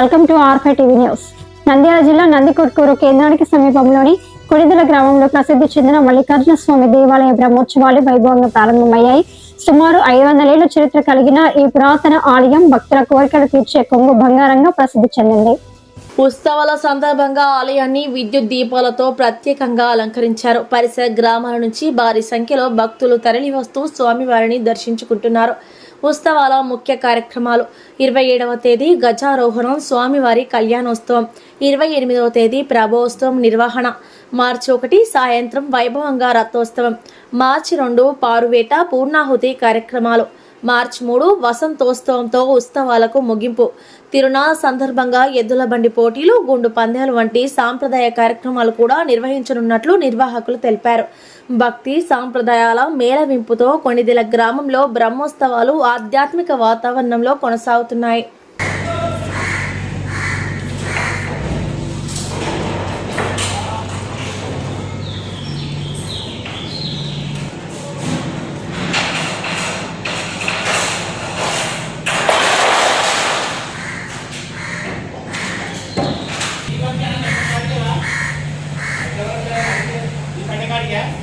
Welcome to ఆర్5 TV news. Nandyal జిల్లా నందికొట్కూరు కేంద్రానికి సమీపంలోని కొడిదల గ్రామంలో ప్రసిద్ధి చెందిన మల్లికార్జున స్వామి దేవాలయ బ్రహ్మోత్సవాలు వైభవంగా ప్రారంభమయ్యాయి. సుమారు 500 ఏళ్ల చరిత్ర కలిగిన ఈ పురాతన ఆలయం భక్తుల కోరికలు తీర్చే కొంగు బంగారంగా ప్రసిద్ధి చెందింది. ఉత్సవాల సందర్భంగా ఆలయాన్ని విద్యుత్ దీపాలతో ప్రత్యేకంగా అలంకరించారు. పరిసర గ్రామాల నుంచి భారీ సంఖ్యలో భక్తులు తరలివస్తూ స్వామివారిని దర్శించుకుంటున్నారు. ఉత్సవాల ముఖ్య కార్యక్రమాలు: 27వ తేదీ గజారోహణం, స్వామివారి కళ్యాణోత్సవం, 28వ తేదీ ప్రభోత్సవం నిర్వహణ, మార్చి 1 సాయంత్రం వైభవంగా రథోత్సవం, మార్చి 2 పారువేట పూర్ణాహుతి కార్యక్రమాలు, మార్చి 3 వసంతోత్సవంతో ఉత్సవాలకు ముగింపు. తిరునాళ్ళ సందర్భంగా ఎద్దుల బండి పోటీలు, గుండు పందాలు వంటి సాంప్రదాయ కార్యక్రమాలు కూడా నిర్వహించనున్నట్లు నిర్వాహకులు తెలిపారు. భక్తి సాంప్రదాయాల మేళవింపుతో కొణిదెల గ్రామంలో బ్రహ్మోత్సవాలు ఆధ్యాత్మిక వాతావరణంలో కొనసాగుతున్నాయి. Yeah.